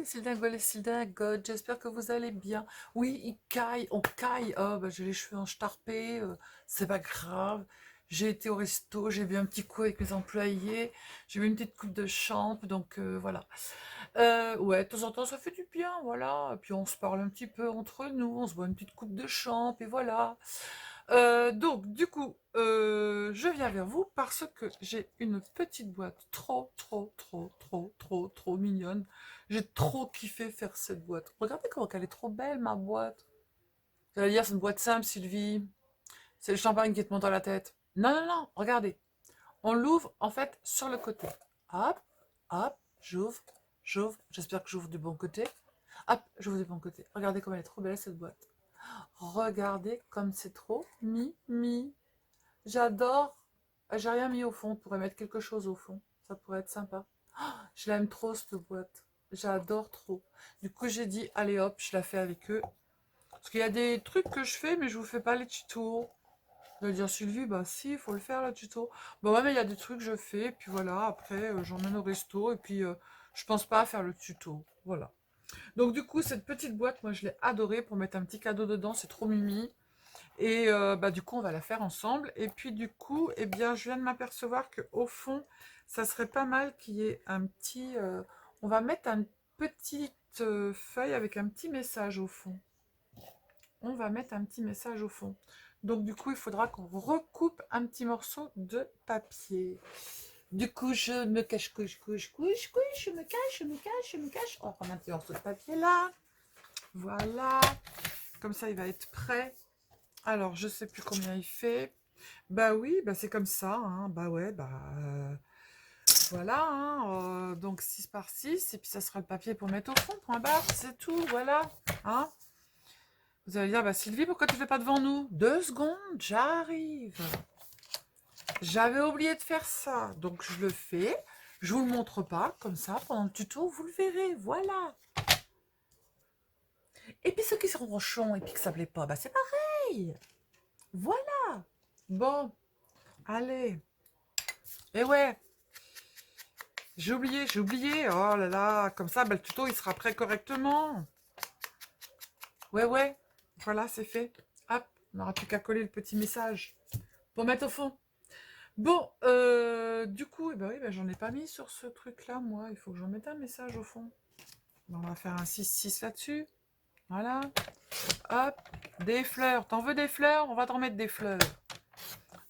Sildingol et Sildingold, j'espère que vous allez bien. Oui, il caille, on caille. Oh, bah, j'ai les cheveux encharpés, c'est pas grave. J'ai été au resto, j'ai bu un petit coup avec mes employés, j'ai bu une petite coupe de champ, donc voilà. Ouais, de temps en temps, ça fait du bien, voilà. Et puis on se parle un petit peu entre nous, on se boit une petite coupe de champ, et voilà. Donc, du coup, je viens vers vous parce que j'ai une petite boîte trop mignonne. J'ai trop kiffé faire cette boîte. Regardez comment elle est trop belle, ma boîte. Vous allez dire, c'est une boîte simple, Sylvie. C'est le champagne qui te monte à la tête. Non, non, non, regardez. On l'ouvre, en fait, sur le côté. Hop, hop, j'ouvre, j'ouvre. J'espère que j'ouvre du bon côté. Hop, j'ouvre du bon côté. Regardez comme elle est trop belle, cette boîte. Regardez comme c'est trop mimi. J'adore. J'ai rien mis au fond. On pourrait mettre quelque chose au fond. Ça pourrait être sympa. Je l'aime trop, cette boîte. J'adore trop. Du coup, j'ai dit, allez hop, je la fais avec eux. Parce qu'il y a des trucs que je fais, mais je vous fais pas les tutos. Je vais dire, Sylvie, bah si, il faut le faire, le tuto. Bah ouais, mais il y a des trucs que je fais, puis voilà, après, j'emmène au resto, et puis je pense pas à faire le tuto. Voilà. Donc du coup, cette petite boîte, moi, je l'ai adorée pour mettre un petit cadeau dedans, c'est trop mimi. Et bah, du coup, on va la faire ensemble. Et puis du coup, eh bien, je viens de m'apercevoir qu'au fond, ça serait pas mal qu'il y ait un petit... on va mettre une petite feuille avec un petit message au fond. On va mettre un petit message au fond. Donc du coup, il faudra qu'on recoupe un petit morceau de papier. Du coup, je me cache, je me cache, je me cache, je me cache. On va prendre un petit morceau de papier là. Voilà. Comme ça, il va être prêt. Alors, je sais plus combien il fait. Bah oui, bah c'est comme ça, hein. Bah ouais, bah voilà, hein. Donc 6 par 6, et puis ça sera le papier pour mettre au fond, point barre, c'est tout, voilà. Hein. Vous allez dire, bah Sylvie, pourquoi tu fais pas devant nous? 2 secondes, j'arrive. J'avais oublié de faire ça, donc je le fais. Je vous le montre pas, comme ça, pendant le tuto, vous le verrez, voilà. Et puis ceux qui sont ronchons et puis que ça plaît pas, bah c'est pareil. Voilà. Bon, allez. Et ouais, j'ai oublié. Oh là là, comme ça, bah, le tuto, il sera prêt correctement. Ouais, ouais, voilà, c'est fait. Hop, on n'aura plus qu'à coller le petit message pour mettre au fond. Bon, du coup, eh ben oui, ben j'en ai pas mis sur ce truc-là, moi. Il faut que j'en mette un message au fond. On va faire un 6-6 là-dessus. Voilà. Hop, des fleurs. T'en veux des fleurs? On va t'en mettre des fleurs.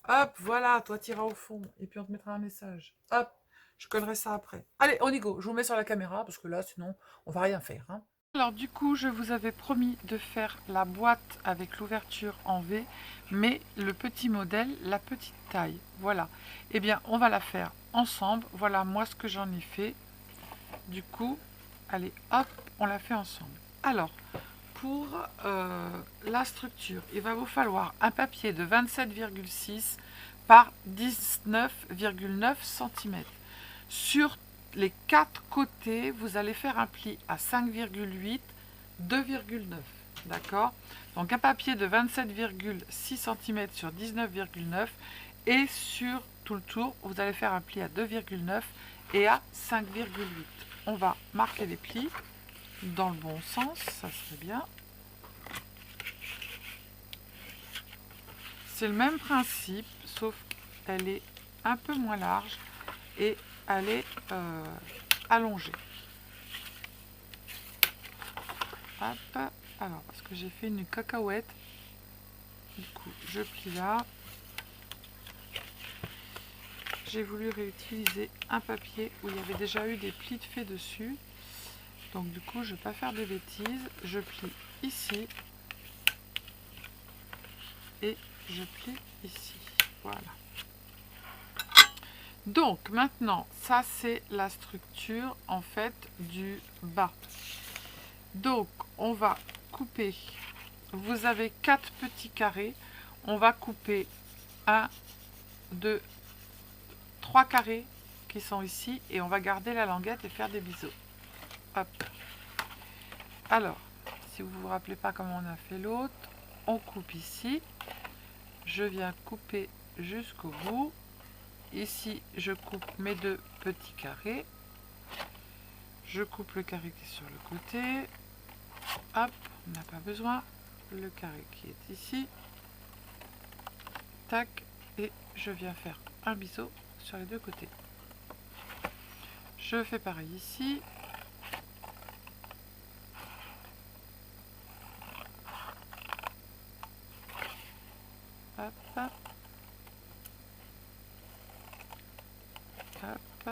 Hop, voilà, toi t'iras au fond. Et puis on te mettra un message. Hop, je collerai ça après. Allez, on y go. Je vous mets sur la caméra parce que là, sinon, on va rien faire. Hein. Alors du coup, je vous avais promis de faire la boîte avec l'ouverture en V, mais le petit modèle, la petite taille. Voilà. Eh bien, on va la faire ensemble. Voilà, moi, ce que j'en ai fait. Du coup, allez, hop, on la fait ensemble. Alors, pour la structure, il va vous falloir un papier de 27,6 par 19,9 cm. Sur les 4 côtés, vous allez faire un pli à 5,8, 2,9. D'accord? Donc un papier de 27,6 cm sur 19,9 et sur tout le tour, vous allez faire un pli à 2,9 et à 5,8. On va marquer les plis dans le bon sens, ça serait bien. C'est le même principe, sauf qu'elle est un peu moins large et elle est allongée. Hop. Alors, parce que j'ai fait une cacahuète, du coup, je plie là. J'ai voulu réutiliser un papier où il y avait déjà eu des plis de fait dessus. Donc, du coup, je ne vais pas faire de bêtises. Je plie ici et je plie ici. Voilà. Donc maintenant, ça c'est la structure en fait du bas. Donc on va couper, vous avez 4 petits carrés, on va couper 1, 2, 3 carrés qui sont ici et on va garder la languette et faire des biseaux. Hop. Alors, si vous ne vous rappelez pas comment on a fait l'autre, on coupe ici, je viens couper jusqu'au bout. Ici, je coupe mes 2 petits carrés. Je coupe le carré qui est sur le côté. Hop, on n'a pas besoin. Le carré qui est ici. Tac. Et je viens faire un biseau sur les deux côtés. Je fais pareil ici. Hop. Hop.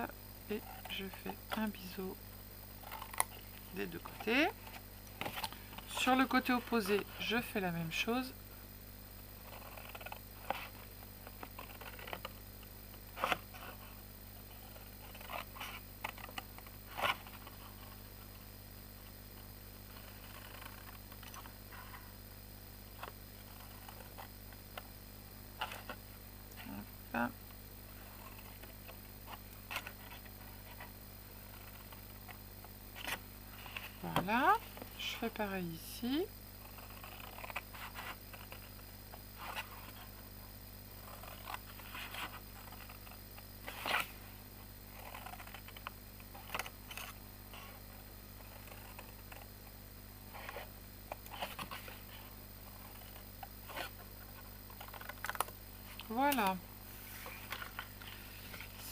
Et je fais un biseau des deux côtés. Sur le côté opposé, je fais la même chose. Hop. Voilà, je fais pareil ici. Voilà,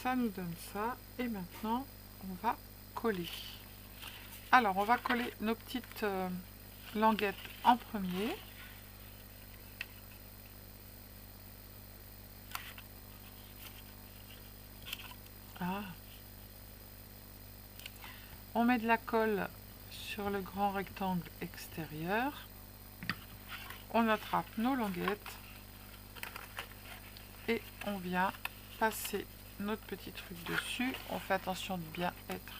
ça nous donne ça. Et maintenant, on va coller. Alors, on va coller nos petites languettes en premier. Ah. On met de la colle sur le grand rectangle extérieur. On attrape nos languettes. Et on vient passer notre petit truc dessus. On fait attention de bien être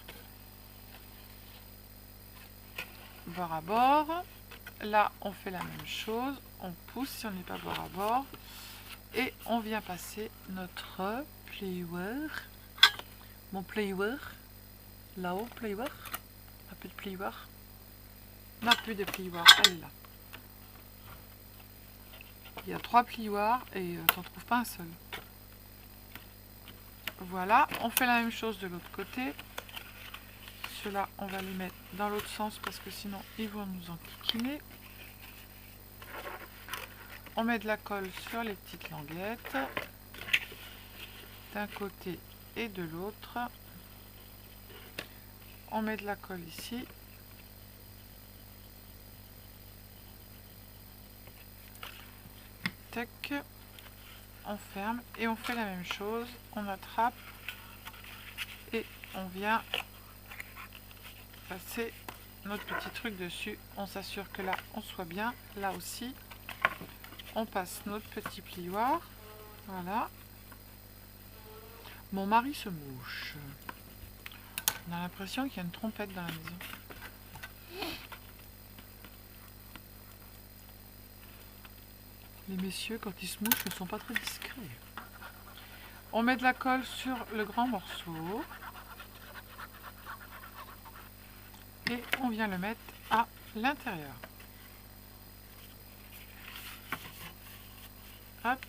bord à bord. Là, on fait la même chose. On pousse si on n'est pas bord à bord. Et on vient passer notre plieur. Mon plieur. Là-haut, plieur. Un peu de plieur. Non, plus de plieur. Elle est là. Il y a 3 plioirs et tu n'en trouves pas un seul. Voilà, on fait la même chose de l'autre côté. Ceux-là, on va les mettre dans l'autre sens parce que sinon, ils vont nous enquiquiner. On met de la colle sur les petites languettes. D'un côté et de l'autre. On met de la colle ici. Tac. On ferme et on fait la même chose. On attrape et on vient passer notre petit truc dessus. On s'assure que là, on soit bien. Là aussi, on passe notre petit plioir. Voilà. Mon mari se mouche. On a l'impression qu'il y a une trompette dans la maison. Les messieurs, quand ils se mouchent, ne sont pas très discrets. On met de la colle sur le grand morceau. Et on vient le mettre à l'intérieur. Hop.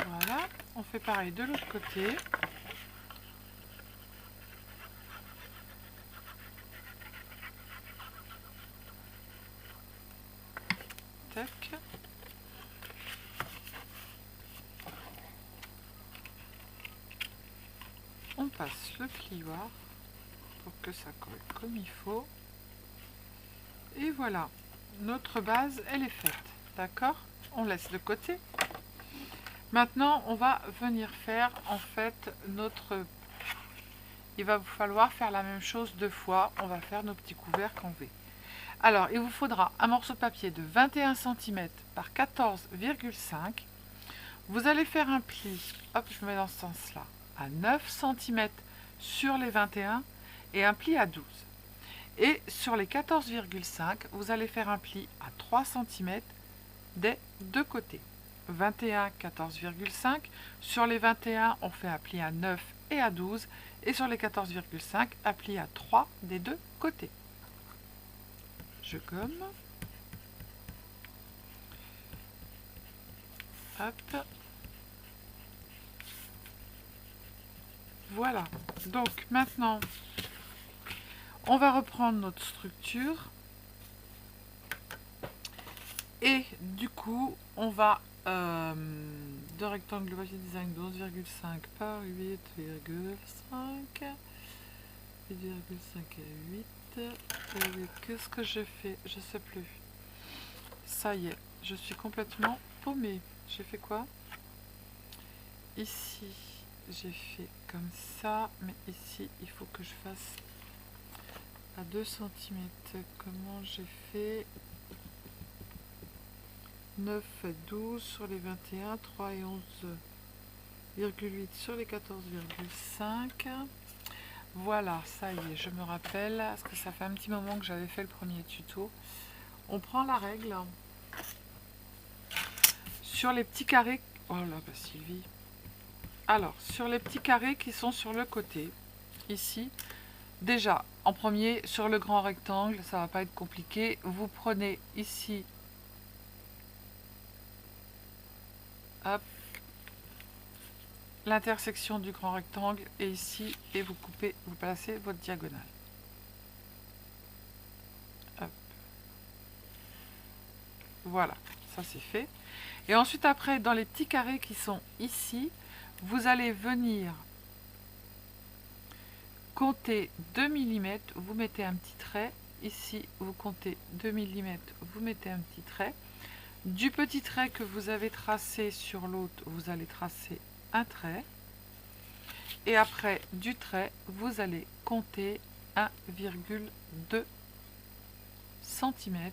Voilà. On fait pareil de l'autre côté. Tac. On passe le plioir pour que ça colle comme il faut. Et voilà, notre base, elle est faite. D'accord? On laisse de côté. Maintenant, on va venir faire en fait notre... Il va vous falloir faire la même chose 2 fois. On va faire nos petits couvercles en V. Alors, il vous faudra un morceau de papier de 21 cm par 14,5. Vous allez faire un pli, hop, je mets dans ce sens-là, à 9 cm sur les 21 et un pli à 12. Et sur les 14,5, vous allez faire un pli à 3 cm des deux côtés. 21, 14,5. Sur les 21, on fait un pli à 9 et à 12. Et sur les 14,5, un pli à 3 des deux côtés. Je gomme. Hop. Voilà. Donc maintenant, on va reprendre notre structure. Et du coup, on va de rectangle voici design de 11,5 par 8,5. 8,5 et 8. Qu'est-ce que j'ai fait? Je sais plus. Ça y est, je suis complètement paumée. J'ai fait quoi? Ici, j'ai fait comme ça, mais ici, il faut que je fasse à 2 cm. Comment j'ai fait? 9 et 12 sur les 21, 3 et 11,8 sur les 14,5. Voilà, ça y est, je me rappelle, parce que ça fait un petit moment que j'avais fait le premier tuto. On prend la règle sur les petits carrés. Oh là, bah Sylvie. Alors, sur les petits carrés qui sont sur le côté, ici, déjà, en premier, sur le grand rectangle, ça va pas être compliqué. Vous prenez ici, hop, l'intersection du grand rectangle et ici, et vous coupez, vous placez votre diagonale. Hop. Voilà, ça c'est fait. Et ensuite après, dans les petits carrés qui sont ici, vous allez venir compter 2 mm, vous mettez un petit trait. Ici, vous comptez 2 mm, vous mettez un petit trait. Du petit trait que vous avez tracé sur l'autre, vous allez tracer un trait. Et après, du trait, vous allez compter 1,2 cm.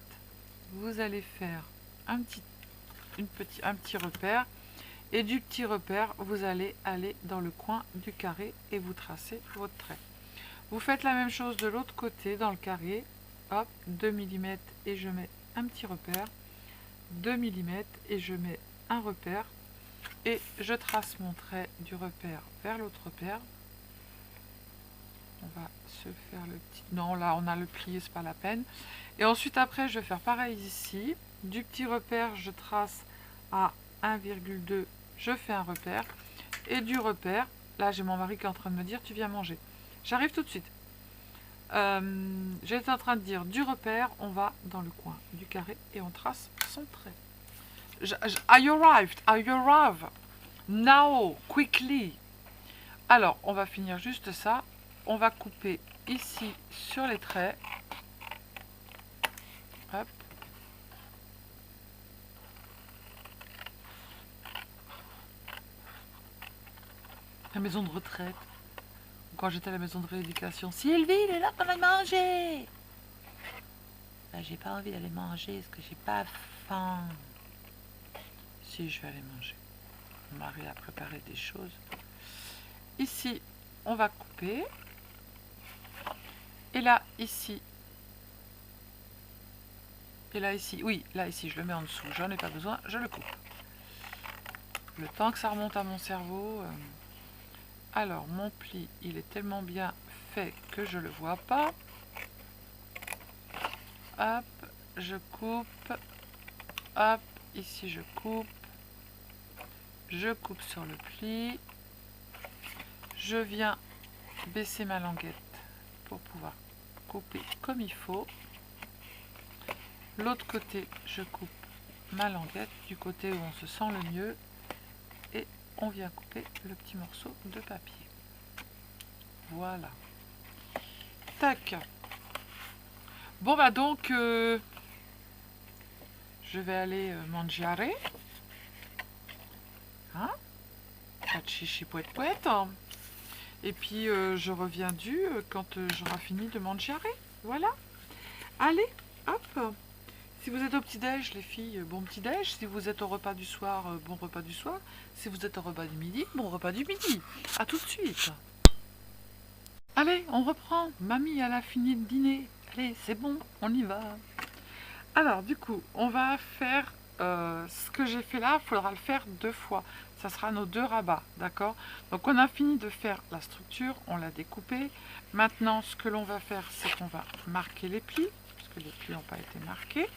Vous allez faire un petit repère. Et du petit repère, vous allez aller dans le coin du carré et vous tracez votre trait. Vous faites la même chose de l'autre côté dans le carré. Hop, 2 mm et je mets un petit repère. 2 mm et je mets un repère. Et je trace mon trait du repère vers l'autre repère. On va se faire le petit... Non, là, on a le plié, c'est pas la peine. Et ensuite, après, je vais faire pareil ici. Du petit repère, je trace à 1,2, je fais un repère. Et du repère, là, j'ai mon mari qui est en train de me dire, tu viens manger. J'arrive tout de suite. J'étais en train de dire, du repère, on va dans le coin du carré et on trace son trait. I arrived, I arrive. Now, quickly. Alors, on va finir juste ça. On va couper ici sur les traits. Hop. La maison de retraite. Quand j'étais à la maison de rééducation. Sylvie, il est là qu'on va manger. Ben, j'ai pas envie d'aller manger parce que j'ai pas faim. Si, je vais aller manger. Mon mari a préparé des choses. Ici, on va couper. Et là, ici. Et là, ici. Oui, là, ici, je le mets en dessous. J'en ai pas besoin, je le coupe. Le temps que ça remonte à mon cerveau. Alors, mon pli, il est tellement bien fait que je le vois pas. Hop, je coupe. Hop, ici, je coupe. Je coupe sur le pli. Je viens baisser ma languette pour pouvoir couper comme il faut. L'autre côté, je coupe ma languette du côté où on se sent le mieux. Et on vient couper le petit morceau de papier. Voilà. Tac. Bon bah donc, je vais aller mangiare. Hein? Pas de chichi poète poète. Et puis je reviens quand j'aurai fini de mangiare. Voilà. Allez, hop. Si vous êtes au petit-déj, les filles, bon petit-déj. Si vous êtes au repas du soir, bon repas du soir. Si vous êtes au repas du midi, bon repas du midi. A tout de suite. Allez, on reprend. Mamie, elle a fini de dîner. Allez, c'est bon, on y va. Alors, du coup, on va faire ce que j'ai fait là. Il faudra le faire 2 fois. Ça sera nos 2 rabats, d'accord? Donc, on a fini de faire la structure. On l'a découpée. Maintenant, ce que l'on va faire, c'est qu'on va marquer les plis, parce que les plis n'ont pas été marqués.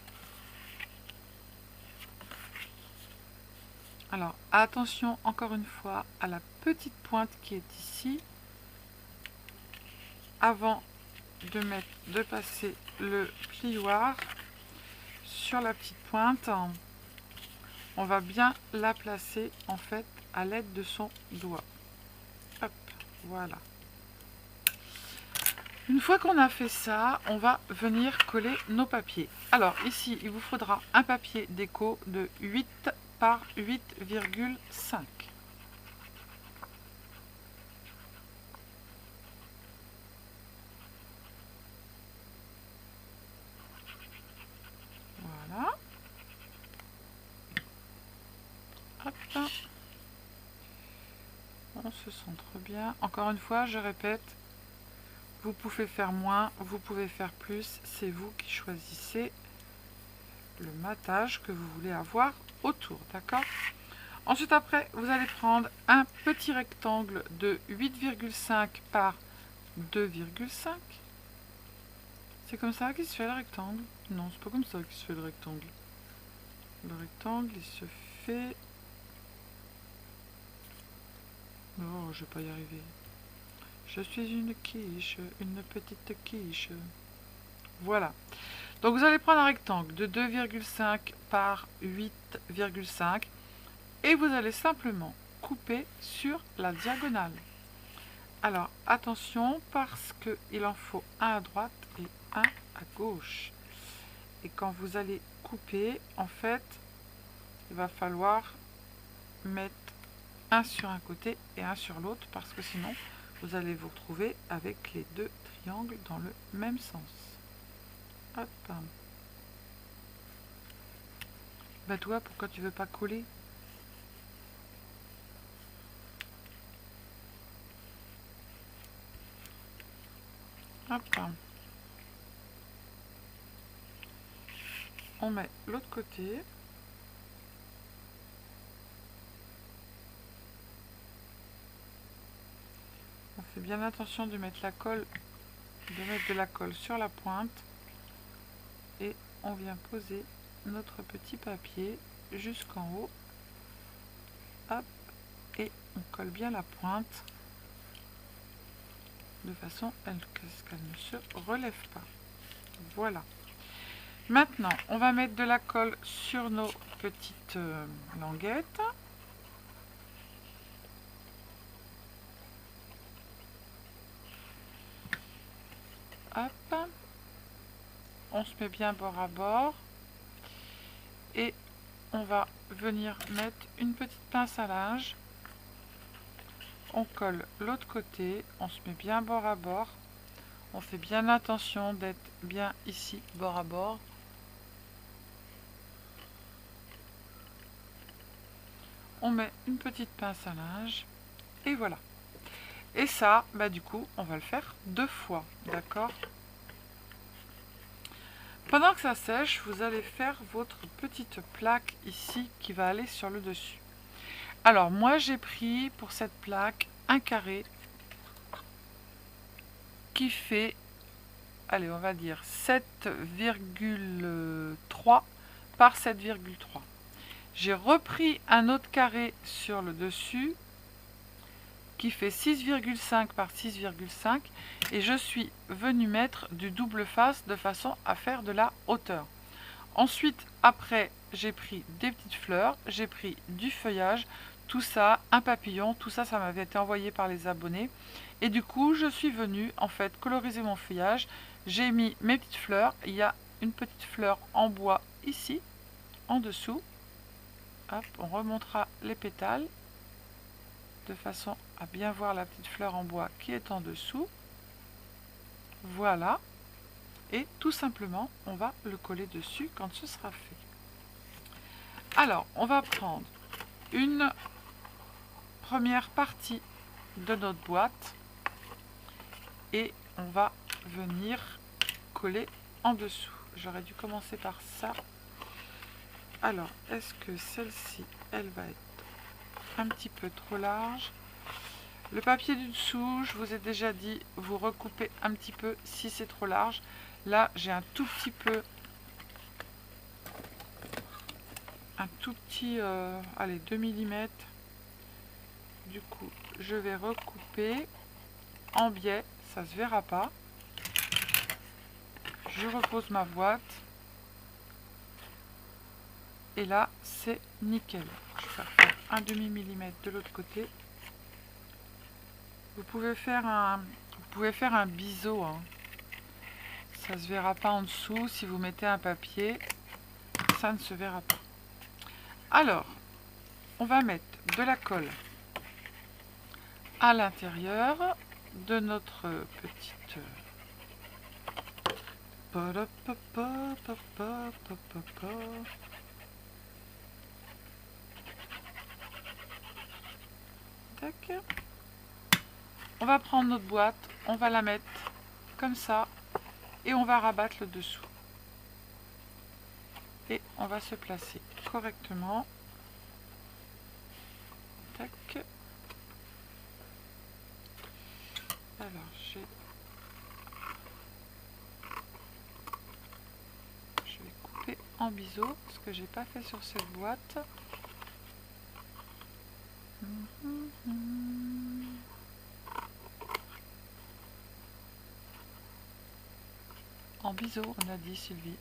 Alors, attention, encore une fois, à la petite pointe qui est ici. avant de passer le plioir sur la petite pointe, on va bien la placer en fait à l'aide de son doigt. Hop, voilà. Une fois qu'on a fait ça, on va venir coller nos papiers. Alors ici, il vous faudra un papier déco de 8 par 8,5. Voilà. Hop. On se centre bien. Encore une fois, je répète, vous pouvez faire moins, vous pouvez faire plus. C'est vous qui choisissez le matage que vous voulez avoir autour, d'accord? Ensuite, après, vous allez prendre un petit rectangle de 8,5 par 2,5. C'est comme ça qu'il se fait le rectangle? Non, c'est pas comme ça qu'il se fait le rectangle. Le rectangle, il se fait... Oh, je vais pas y arriver. Je suis une quiche, une petite quiche. Voilà. Donc vous allez prendre un rectangle de 2,5 par 8,5 et vous allez simplement couper sur la diagonale. Alors attention parce qu'il en faut un à droite et un à gauche. Et quand vous allez couper, en fait, il va falloir mettre un sur un côté et un sur l'autre parce que sinon vous allez vous retrouver avec les deux triangles dans le même sens. Hop. Bah toi, pourquoi tu veux pas coller? Hop. On met l'autre côté. On fait bien attention de mettre la colle, de mettre de la colle sur la pointe. Et on vient poser notre petit papier jusqu'en haut. Hop. Et on colle bien la pointe de façon à ce qu'elle ne se relève pas. Voilà. Maintenant, on va mettre de la colle sur nos petites languettes. Hop. On se met bien bord à bord. Et on va venir mettre une petite pince à linge. On colle l'autre côté. On se met bien bord à bord. On fait bien attention d'être bien ici, bord à bord. On met une petite pince à linge. Et voilà. Et ça, bah du coup, on va le faire 2 fois. D'accord? Pendant que ça sèche, vous allez faire votre petite plaque ici qui va aller sur le dessus. Alors, moi, j'ai pris pour cette plaque un carré qui fait, allez, on va dire 7,3 par 7,3. J'ai repris un autre carré sur le dessus qui fait 6,5 par 6,5 et je suis venu mettre du double face de façon à faire de la hauteur. Ensuite, après, j'ai pris des petites fleurs, j'ai pris du feuillage, tout ça, un papillon, tout ça, ça m'avait été envoyé par les abonnés. Et du coup, je suis venue en fait coloriser mon feuillage. J'ai mis mes petites fleurs. Il y a une petite fleur en bois ici, en dessous. Hop, on remontera les pétales de façon à bien voir la petite fleur en bois qui est en dessous. Voilà. Et tout simplement, on va le coller dessus quand ce sera fait. Alors, on va prendre une première partie de notre boîte et on va venir coller en dessous. J'aurais dû commencer par ça. Alors, est-ce que celle-ci, elle va être un petit peu trop large? Le papier du dessous, je vous ai déjà dit, vous recoupez un petit peu si c'est trop large. Là, j'ai un tout petit peu, allez, 2 mm. Du coup, je vais recouper en biais, ça se verra pas. Je repose ma boîte. Et là, c'est nickel. Je vais faire un demi-millimètre de l'autre côté. Vous pouvez faire un biseau. Hein. Ça ne se verra pas en dessous. Si vous mettez un papier, ça ne se verra pas. Alors, on va mettre de la colle à l'intérieur de notre petite... Tac. On va prendre notre boîte, on va la mettre comme ça et on va rabattre le dessous. Et on va se placer correctement. Tac. Alors, je vais couper en biseau, ce que j'ai pas fait sur cette boîte. En biseau, on a dit, Sylvie.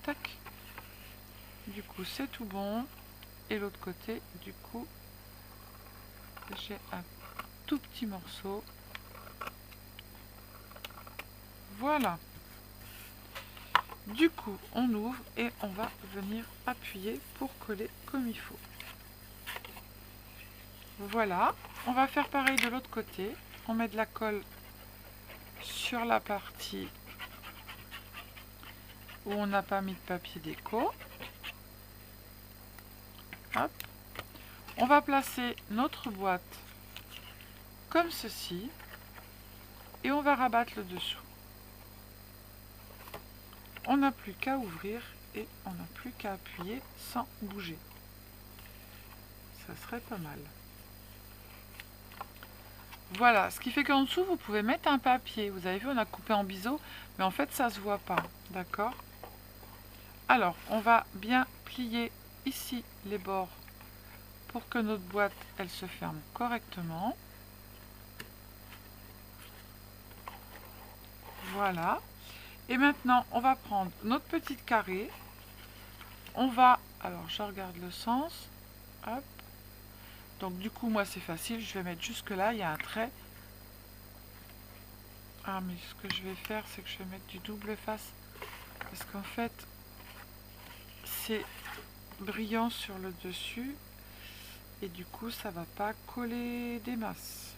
Tac. Du coup, c'est tout bon. Et l'autre côté, du coup, j'ai un tout petit morceau. Voilà. Du coup, on ouvre et on va venir appuyer pour coller comme il faut. Voilà. On va faire pareil de l'autre côté. On met de la colle sur la partie où on n'a pas mis de papier déco. Hop. On va placer notre boîte comme ceci et on va rabattre le dessous. On n'a plus qu'à ouvrir et on n'a plus qu'à appuyer sans bouger. Ça serait pas mal. Voilà, ce qui fait qu'en dessous, vous pouvez mettre un papier. Vous avez vu, on a coupé en biseau, mais en fait, ça ne se voit pas. D'accord? Alors, on va bien plier ici les bords pour que notre boîte, elle se ferme correctement. Voilà. Et maintenant, on va prendre notre petite carré. On va... Alors, je regarde le sens. Hop. Donc, du coup, moi, c'est facile. Je vais mettre jusque là. Il y a un trait. Ah, mais ce que je vais faire, c'est que je vais mettre du double face. Parce qu'en fait, c'est brillant sur le dessus. Et du coup, ça va pas coller des masses.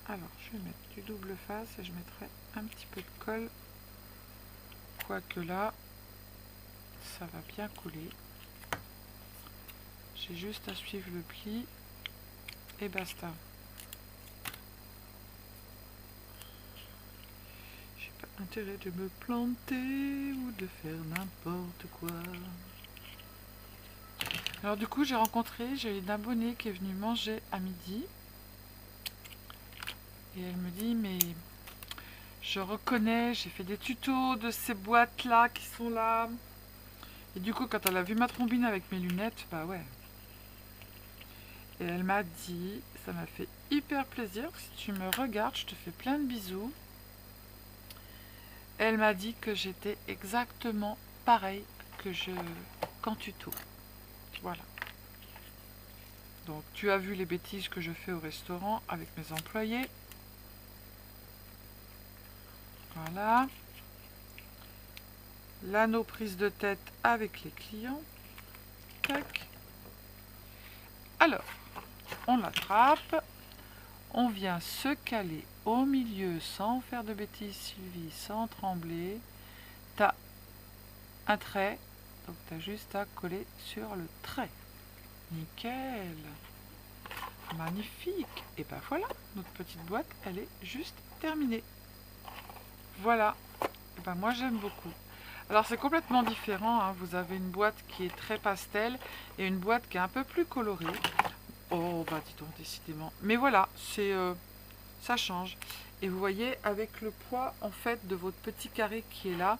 Alors, je vais mettre du double face et je mettrai un petit peu de colle. Quoique là, ça va bien coller. J'ai juste à suivre le pli et basta. J'ai pas intérêt de me planter ou de faire n'importe quoi. Alors du coup, j'ai une abonnée qui est venue manger à midi. Et elle me dit, mais je reconnais, j'ai fait des tutos de ces boîtes-là qui sont là. Et du coup, quand elle a vu ma trombine avec mes lunettes, bah ouais. Et elle m'a dit, ça m'a fait hyper plaisir, si tu me regardes, je te fais plein de bisous. Elle m'a dit que j'étais exactement pareil que qu'en tuto. Voilà. Donc tu as vu les bêtises que je fais au restaurant avec mes employés. Voilà. L'anneau prise de tête avec les clients. Tac. Alors, on l'attrape. On vient se caler au milieu sans faire de bêtises, Sylvie, sans trembler. Tu as un trait, donc tu as juste à coller sur le trait. Nickel. Magnifique. Et ben voilà, notre petite boîte, elle est juste terminée. Voilà. Et ben moi, j'aime beaucoup. Alors, c'est complètement différent. Hein. Vous avez une boîte qui est très pastel et une boîte qui est un peu plus colorée. Oh, bah dis donc, décidément. Mais voilà, ça change. Et vous voyez, avec le poids, en fait, de votre petit carré qui est là,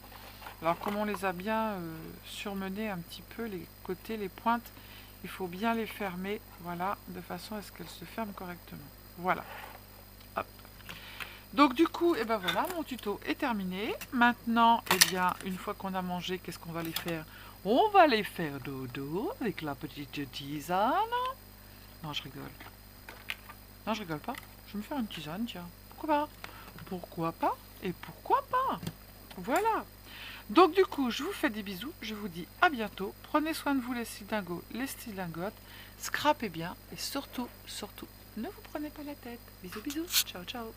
alors comme on les a bien surmenés un petit peu, les côtés, les pointes, il faut bien les fermer, voilà, de façon à ce qu'elles se ferment correctement. Voilà. Hop. Donc du coup, et ben voilà, mon tuto est terminé. Maintenant, eh bien, une fois qu'on a mangé, qu'est-ce qu'on va les faire? On va les faire dodo avec la petite tisane. Non, je rigole. Non, je rigole pas. Je vais me faire une tisane, tiens. Pourquoi pas? Pourquoi pas? Et pourquoi pas? Voilà. Donc du coup, je vous fais des bisous. Je vous dis à bientôt. Prenez soin de vous les stylingots, les stylingotes. Scrapez bien. Et surtout, surtout, ne vous prenez pas la tête. Bisous, bisous. Ciao, ciao.